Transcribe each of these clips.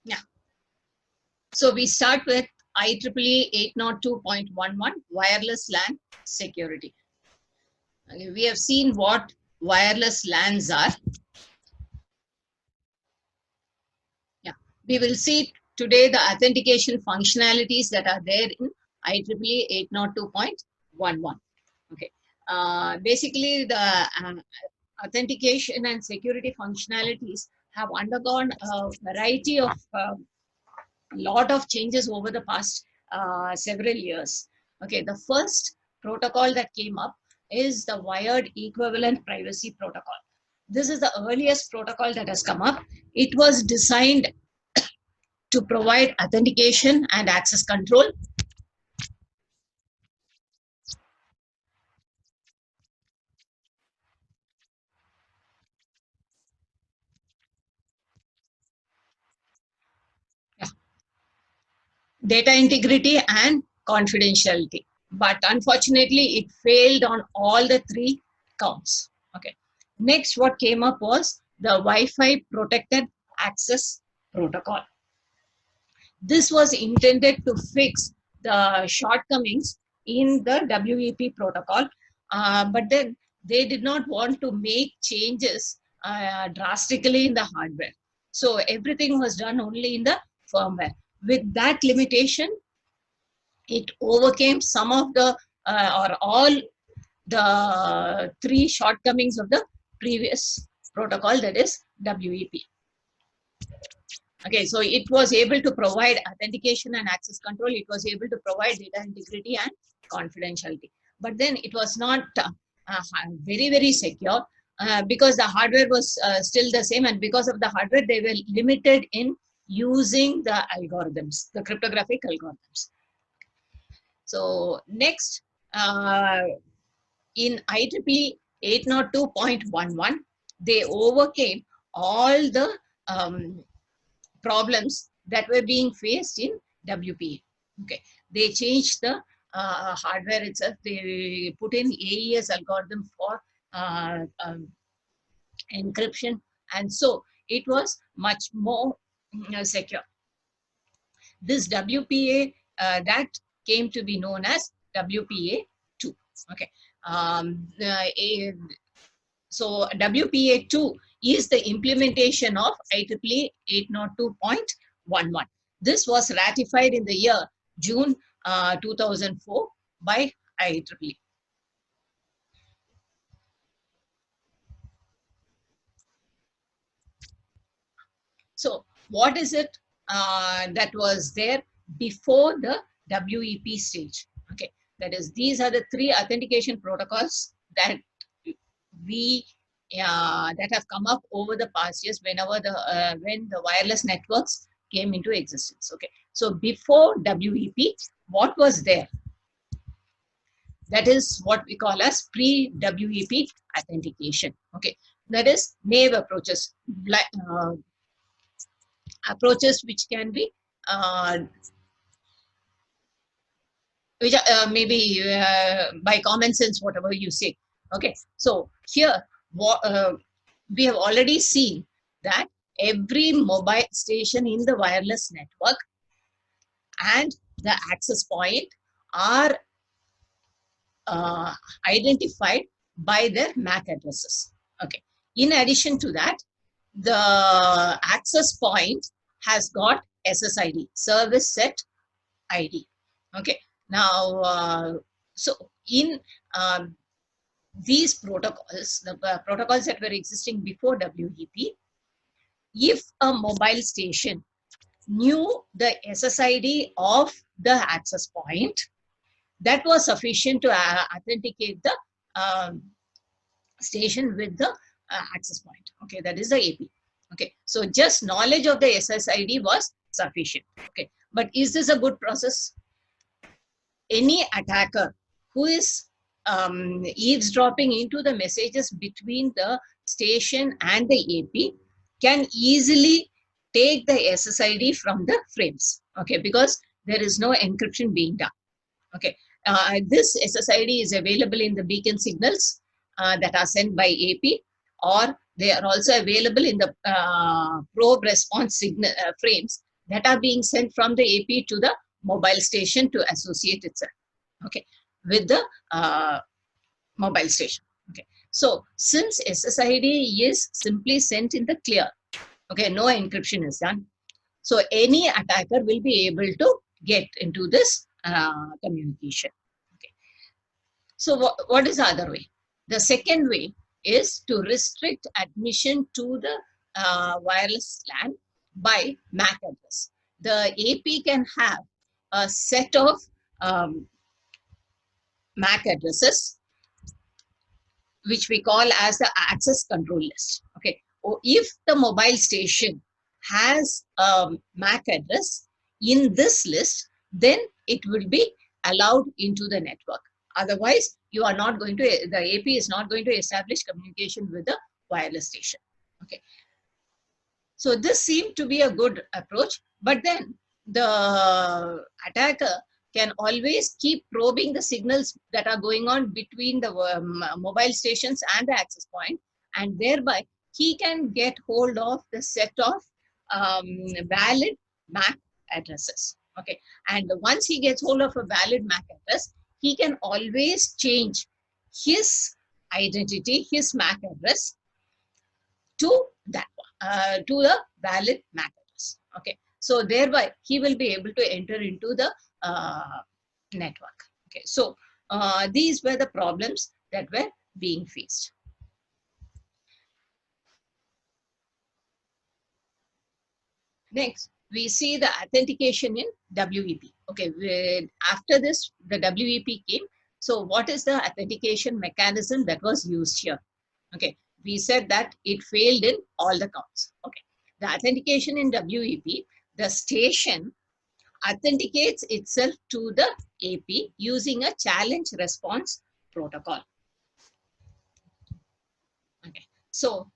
Yeah. So we start with IEEE 802.11 wireless LAN security. Okay, we have seen what wireless LANs are. Yeah, we will see today the authentication functionalities that are there in IEEE 802.11. Okay, basically the authentication and security functionalities have undergone a variety of lot of changes over the past several years. Okay, the first protocol that came up is the wired equivalent privacy protocol. This is the earliest protocol that has come up. It was designed to provide authentication and access control. Yeah, data integrity and confidentiality. But unfortunately, it failed on all the three counts. Okay. Next, what came up was the Wi-Fi protected access protocol. This was intended to fix the shortcomings in the WEP protocol, but then they did not want to make changes drastically in the hardware. So everything was done only in the firmware. With that limitation, it overcame some of the or all the three shortcomings of the previous protocol, that is WEP. Okay, so it was able to provide authentication and access control. It was able to provide data integrity and confidentiality. But then it was not very, very secure because the hardware was still the same. And because of the hardware, they were limited in using the algorithms, the cryptographic algorithms. So next, in IEEE 802.11, they overcame all the problems that were being faced in WPA. Okay, they changed the hardware itself. They put in AES algorithm for encryption, and so it was much more secure. This WPA that came to be known as WPA 2. Okay, so WPA 2 is the implementation of IEEE 802.11. This was ratified in the year June 2004 by IEEE. So what is it that was there before the WEP stage? Okay, that is, these are the three authentication protocols that we that have come up over the past years whenever when the wireless networks came into existence. Okay, so before WEP, what was there? That is what we call as pre-WEP authentication. Okay, that is naive approaches, approaches which can be which maybe by common sense, whatever you say. Okay, so here we have already seen that every mobile station in the wireless network and the access point are identified by their MAC addresses. Okay. In addition to that, the access point has got SSID, service set ID. Okay. Now, so in these protocols, the protocols that were existing before WEP, if a mobile station knew the SSID of the access point, that was sufficient to authenticate the station with the access point. Okay, that is the AP. Okay, so just knowledge of the SSID was sufficient. Okay, but is this a good process? Any attacker who is eavesdropping into the messages between the station and the AP can easily take the SSID from the frames. Okay, because there is no encryption being done. Okay, this SSID is available in the beacon signals that are sent by AP, or they are also available in the probe response signal frames that are being sent from the AP to the mobile station to associate itself, okay, with the mobile station. Okay, so since SSID is simply sent in the clear, okay, no encryption is done, so any attacker will be able to get into this communication. Okay, so what is the other way? The second way is to restrict admission to the wireless LAN by MAC address. The AP can have a set of MAC addresses which we call as the access control list. Okay, if the mobile station has a MAC address in this list, then it will be allowed into the network. Otherwise, you are not going to, the AP is not going to establish communication with the wireless station. Okay, so this seemed to be a good approach, but then the attacker can always keep probing the signals that are going on between the mobile stations and the access point, and thereby he can get hold of the set of valid MAC addresses. Okay, and once he gets hold of a valid MAC address, he can always change his identity, his MAC address to that one, to the valid MAC address. Okay, so thereby he will be able to enter into the network. Okay, so these were the problems that were being faced. Next, we see the authentication in WEP. Okay, after this, the WEP came. So what is the authentication mechanism that was used here? Okay, we said that it failed in all the counts. Okay, the authentication in WEP, the station authenticates itself to the AP using a challenge response protocol. Okay, so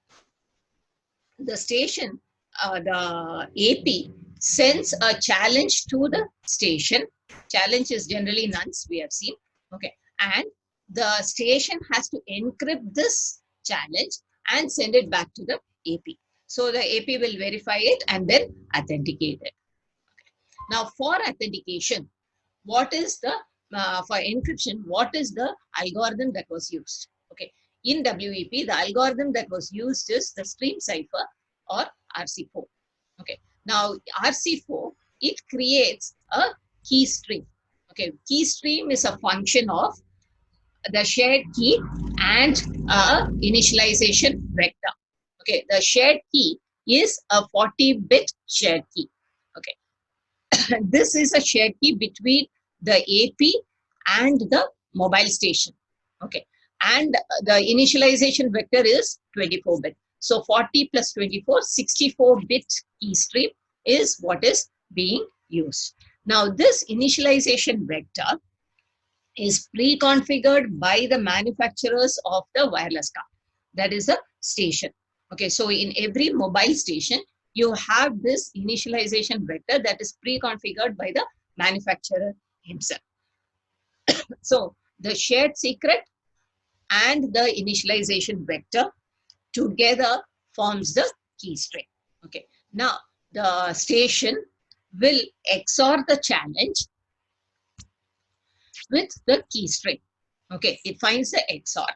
the station, the AP sends a challenge to the station. Challenge is generally nonce, we have seen. Okay, and the station has to encrypt this challenge and send it back to the AP. So the AP will verify it and then authenticate it. Now, for authentication, what is the, for encryption, what is the algorithm that was used? Okay, in WEP, the algorithm that was used is the stream cipher or RC4. Okay, now RC4, it creates a key stream. Okay, key stream is a function of the shared key and initialization vector. Okay, the shared key is a 40-bit shared key. Okay, this is a shared key between the AP and the mobile station. Okay, and the initialization vector is 24-bit. So 40 plus 24, 64-bit key stream is what is being used. Now this initialization vector is pre-configured by the manufacturers of the wireless card. That is a station. Okay, so in every mobile station, you have this initialization vector that is pre-configured by the manufacturer himself. So the shared secret and the initialization vector together forms the key string. Okay, now the station will XOR the challenge with the key string. Okay, it finds the XOR,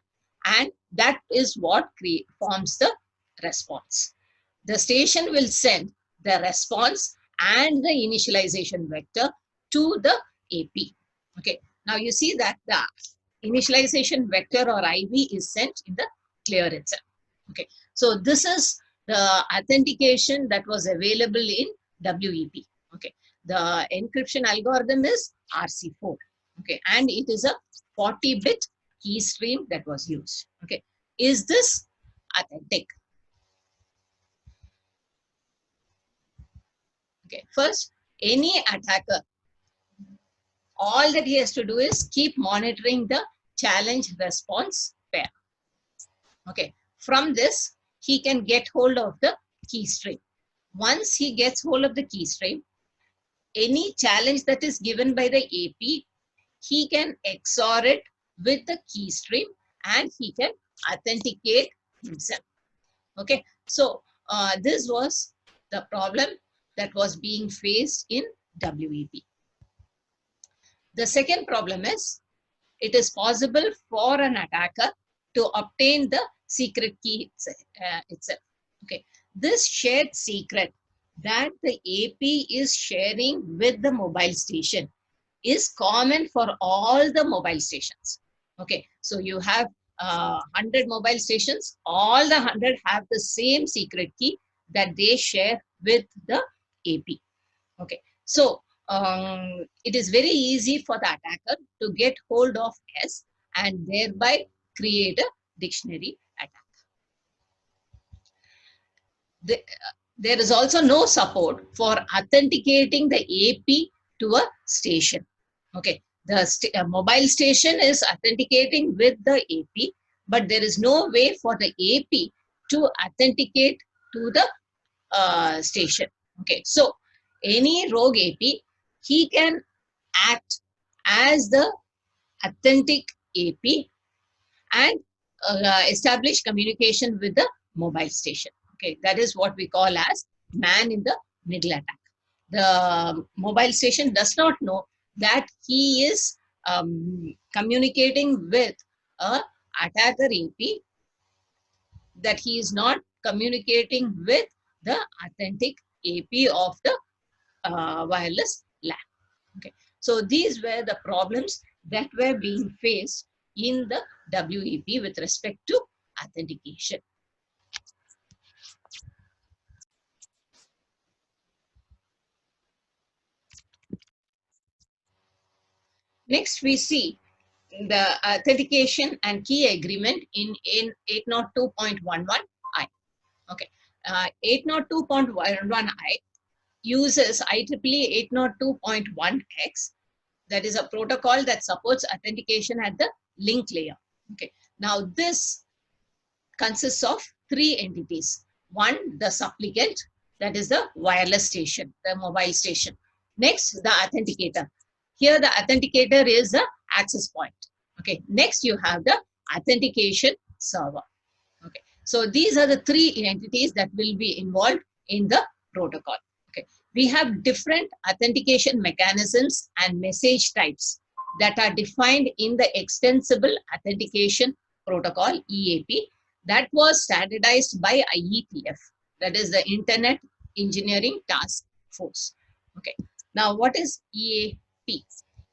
and that is what forms the response. The station will send the response and the initialization vector to the AP. Okay, now you see that the initialization vector or IV is sent in the clear itself. Okay, so this is the authentication that was available in WEP. Okay, the encryption algorithm is RC4. Okay, and it is a 40-bit key stream that was used. Okay, is this authentic? Okay, first, any attacker, all that he has to do is keep monitoring the challenge response pair. Okay, from this, he can get hold of the key stream. Once he gets hold of the key stream, any challenge that is given by the AP, he can XOR it with the key stream and he can authenticate himself. Okay, so this was the problem that was being faced in WEP. The second problem is it is possible for an attacker to obtain the secret key itself. Okay, this shared secret that the AP is sharing with the mobile station is common for all the mobile stations. Okay, so you have 100 mobile stations, all the 100 have the same secret key that they share with the AP. Okay, so it is very easy for the attacker to get hold of S and thereby create a dictionary attack. There is also no support for authenticating the AP to a station. Okay, the mobile station is authenticating with the AP, but there is no way for the AP to authenticate to the station. Okay, so any rogue AP, he can act as the authentic AP and establish communication with the mobile station. Okay, that is what we call as man in the middle attack. The mobile station does not know that he is communicating with a attacker AP, that he is not communicating with the authentic AP of the wireless LAN. Okay, so these were the problems that were being faced in the WEP with respect to authentication. Next, we see the authentication and key agreement in 802.11i. Okay, 802.11i uses IEEE 802.1x. That is a protocol that supports authentication at the link layer. Okay, now this consists of three entities. One, the supplicant, that is the wireless station, the mobile station. Next, the authenticator. Here, the authenticator is the access point. Okay. Next, you have the authentication server. Okay. So these are the three entities that will be involved in the protocol. Okay. We have different authentication mechanisms and message types that are defined in the Extensible Authentication Protocol, EAP, that was standardized by IETF, that is the Internet Engineering Task Force. Okay. Now, what is EAP?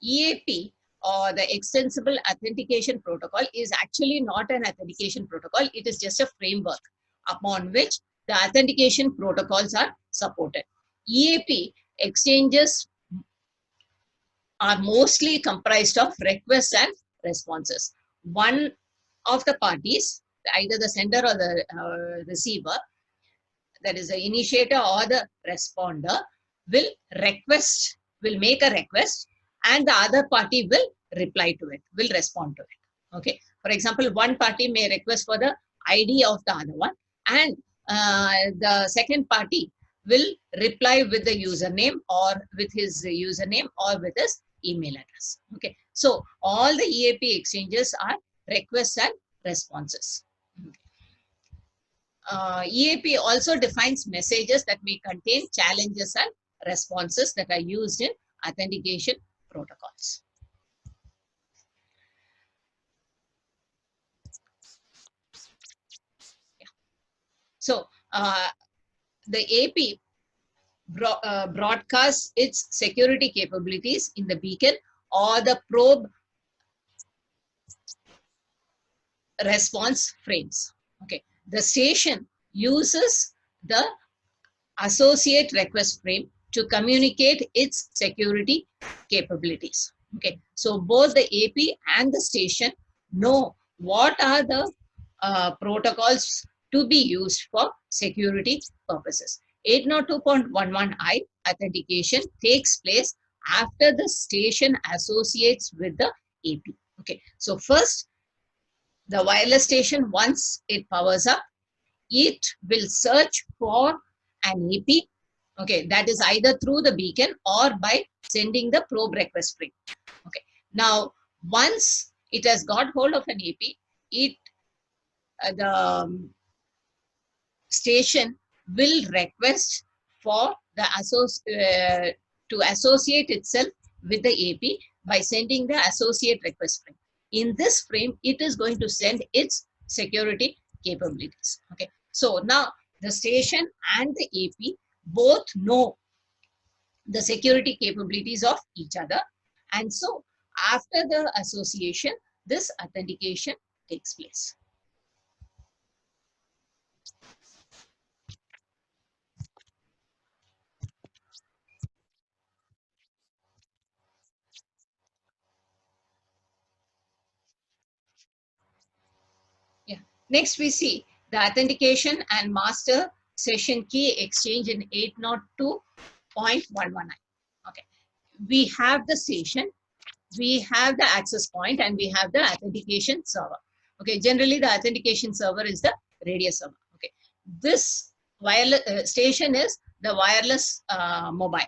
EAP, or the Extensible Authentication Protocol, is actually not an authentication protocol. It is just a framework upon which the authentication protocols are supported. EAP exchanges are mostly comprised of requests and responses. One of the parties, either the sender or the receiver, that is the initiator or the responder, will make a request, and the other party will reply to it, will respond to it. Okay. For example, one party may request for the ID of the other one, and the second party will reply with the username or with his username or with his email address. Okay. So all the EAP exchanges are requests and responses. EAP also defines messages that may contain challenges and responses that are used in authentication protocols. Yeah. So the AP broadcasts its security capabilities in the beacon or the probe response frames. Okay. The station uses the associate request frame to communicate its security capabilities. Okay, so both the AP and the station know what are the protocols to be used for security purposes. 802.11i authentication takes place after the station associates with the AP. Okay, so first, the wireless station, once it powers up, it will search for an AP. Okay, that is either through the beacon or by sending the probe request frame. Okay, now once it has got hold of an AP, the station will request for to associate itself with the AP by sending the associate request frame. In this frame, it is going to send its security capabilities. Okay. So now the station and the AP both know the security capabilities of each other. And so after the association, this authentication takes place. Yeah. Next, we see the authentication and master session key exchange in 802.119. Okay. We have the station, we have the access point, and we have the authentication server. Okay. Generally, the authentication server is the radius server. Okay. This wireless station is the wireless mobile.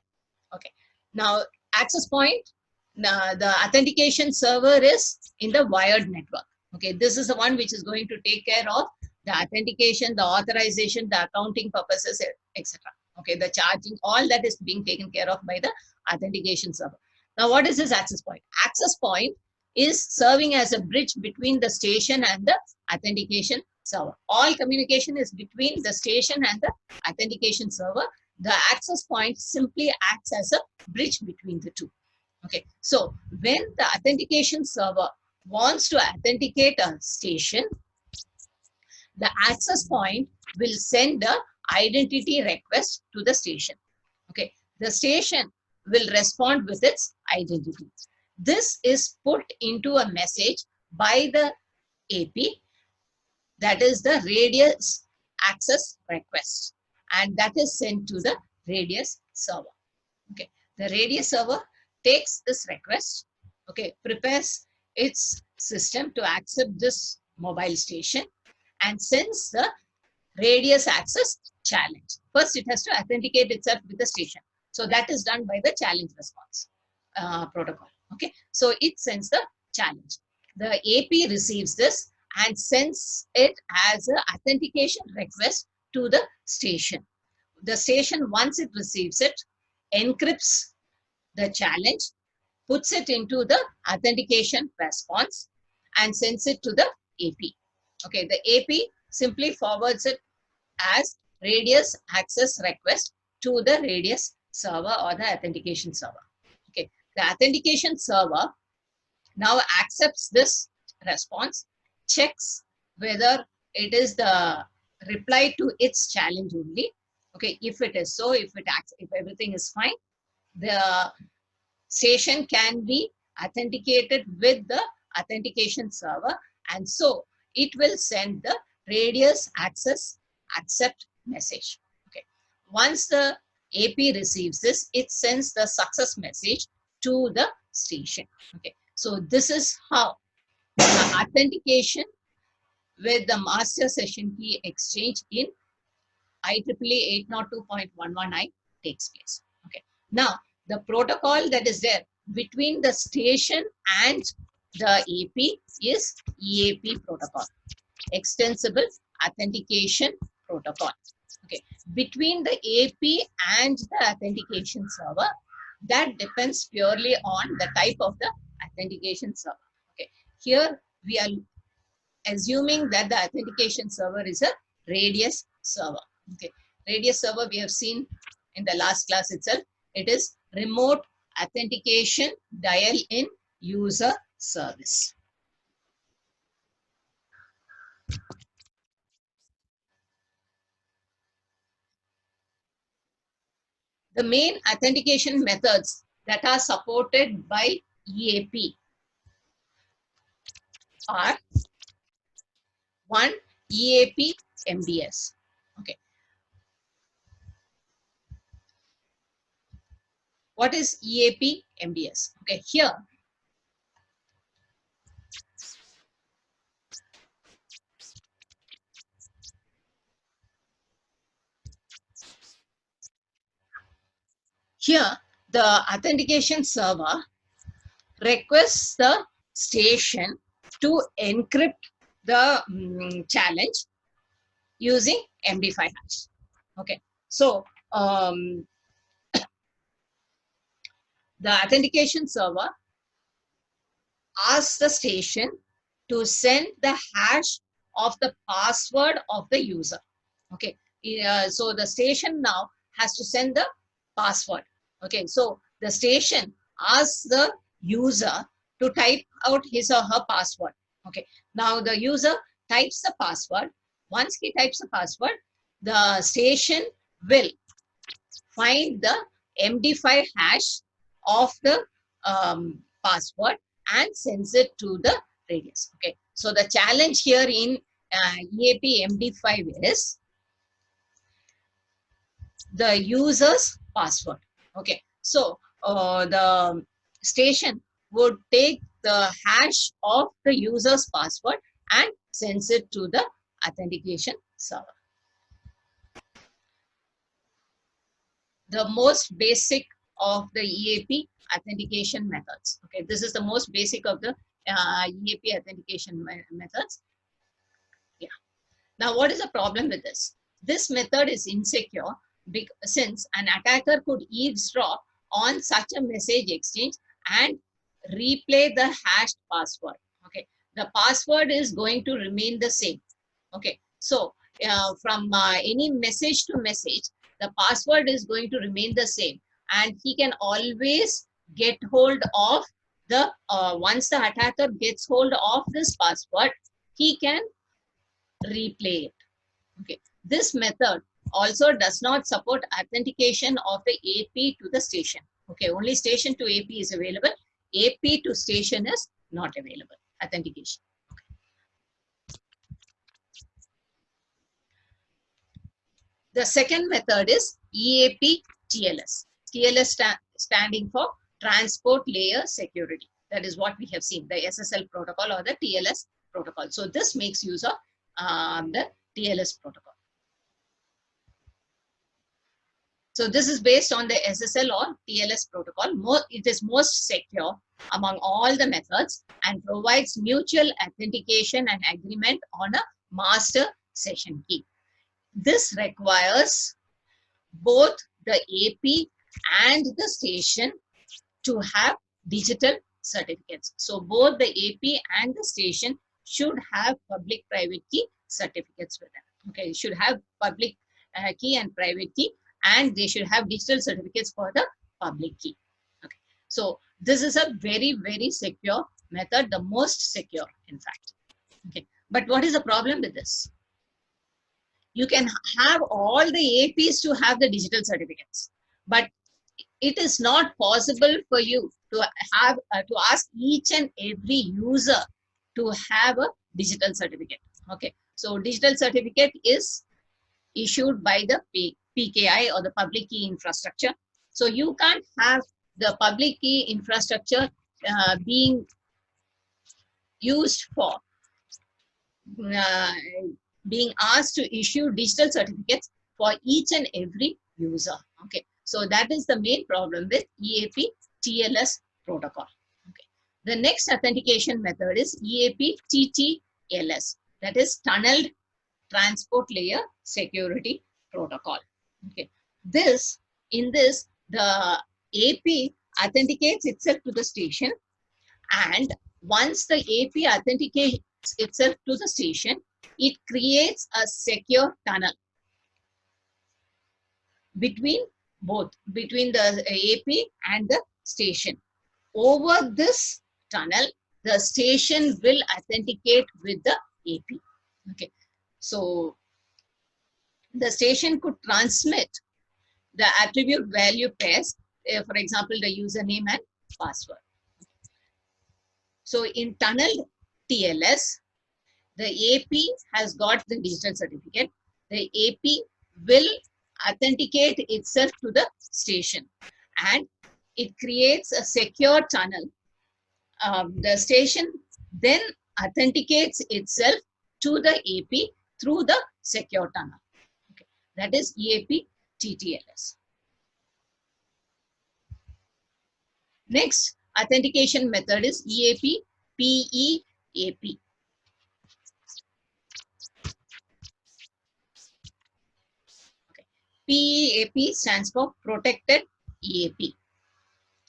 Okay. Now, access point, the authentication server is in the wired network. Okay, this is the one which is going to take care of the authentication, the authorization, the accounting purposes, etc. Okay, the charging, all that is being taken care of by the authentication server. Now, what is this access point? Access point is serving as a bridge between the station and the authentication server. All communication is between the station and the authentication server. The access point simply acts as a bridge between the two. Okay, so when the authentication server wants to authenticate a station, the access point will send the identity request to the station. Okay, the station will respond with its identity. This is put into a message by the AP, that is the radius access request, and that is sent to the radius server. Okay, the radius server takes this request, okay, prepares its system to accept this mobile station and sends the radius access challenge. First, it has to authenticate itself with the station. So that is done by the challenge response protocol. Okay, so it sends the challenge. The AP receives this and sends it as an authentication request to the station. The station, once it receives it, encrypts the challenge, puts it into the authentication response, and sends it to the AP. Okay, the AP simply forwards it as radius access request to the radius server or the authentication server. Okay, the authentication server now accepts this response, checks whether it is the reply to its challenge only. Okay, if it is so, if everything is fine, the station can be authenticated with the authentication server, and so it will send the radius access accept message. Okay, once the AP receives this, it sends the success message to the station. Okay, so this is how the authentication with the master session key exchange in IEEE 802.119 takes place. Okay. Now, the protocol that is there between the station and the AP is EAP protocol, Extensible Authentication Protocol. Okay. Between the AP and the authentication server, that depends purely on the type of the authentication server. Okay. Here we are assuming that the authentication server is a radius server. Okay, radius server we have seen in the last class itself. It is remote authentication dial-in user service. The main authentication methods that are supported by EAP are: one, EAP MDS. Okay, what is EAP MDS? Okay, here the authentication server requests the station to encrypt the challenge using MD5 hash. Okay, so the authentication server asks the station to send the hash of the password of the user. Okay, so the station now has to send the password. Okay, so the station asks the user to type out his or her password. Okay, now the user types the password. Once he types the password, the station will find the MD5 hash of the password and sends it to the radius. Okay, so the challenge here in EAP MD5 is the user's password. Okay, so the station would take the hash of the user's password and sends it to the authentication server. The most basic of the EAP authentication methods. Okay, this is the most basic of the EAP authentication methods. Yeah. Now, what is the problem with this? This method is insecure since an attacker could eavesdrop on such a message exchange and replay the hashed password. Okay, the password is going to remain the same. Okay, so from any message to message, the password is going to remain the same, and he can always get hold of the once the attacker gets hold of this password, he can replay it. Okay, this method also does not support authentication of the AP to the station. Okay, only station to AP is available. AP to station is not available. Authentication. The second method is EAP TLS. TLS standing for Transport Layer Security. That is what we have seen, the SSL protocol or the TLS protocol. So this makes use of the TLS protocol. So this is based on the SSL or TLS protocol. It is most secure among all the methods and provides mutual authentication and agreement on a master session key. This requires both the AP and the station to have digital certificates. So both the AP and the station should have public-private key certificates with them. Okay, you should have public key and private key, and they should have digital certificates for the public key. Okay, so this is a very, very secure method, the most secure, in fact. Okay, but what is the problem with this? You can have all the APs to have the digital certificates, but it is not possible for you to have to ask each and every user to have a digital certificate. Okay, so digital certificate is issued by the PKI or the public key infrastructure. So you can't have the public key infrastructure being used for being asked to issue digital certificates for each and every user. Okay, so that is the main problem with EAP TLS protocol. Okay, the next authentication method is EAP TTLS, that is Tunneled Transport Layer Security Protocol. Okay, in this the AP authenticates itself to the station, and once the AP authenticates itself to the station, it creates a secure tunnel between the AP and the station. Over this tunnel, the station will authenticate with the AP. Okay, so the station could transmit the attribute value pairs, for example, the username and password. So in tunneled TLS, the AP has got the digital certificate. The AP will authenticate itself to the station, and it creates a secure tunnel. The station then authenticates itself to the AP through the secure tunnel. Okay. That is EAP TTLS. Next authentication method is EAP PEAP. PEAP stands for Protected EAP.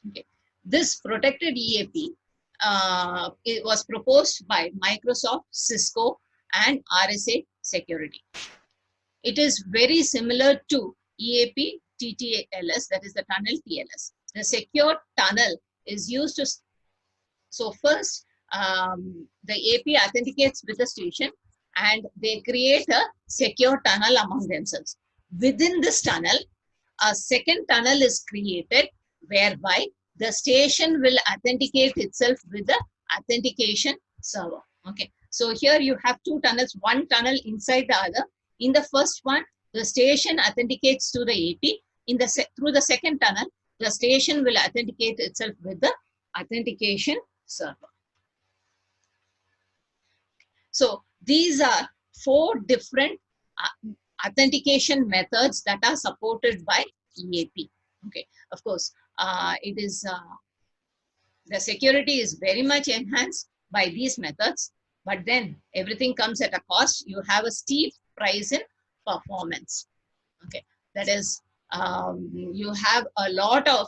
Okay. This protected EAP it was proposed by Microsoft, Cisco, and RSA Security. It is very similar to EAP TTLS, that is the tunnel TLS. The secure tunnel is used to, so first the AP authenticates with the station and they create a secure tunnel among themselves. Within this tunnel, a second tunnel is created whereby the station will authenticate itself with the authentication server. Okay, so here you have two tunnels, one tunnel inside the other. In the first one, the station authenticates to the AP. In the through the second tunnel, the station will authenticate itself with the authentication server. So these are 4 different authentication methods that are supported by EAP. Okay, of course, it is the security is very much enhanced by these methods, but then everything comes at a cost. You have a steep price in performance. Okay, that is, you have a lot of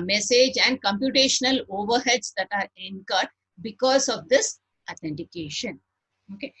message and computational overheads that are incurred because of this authentication. Okay,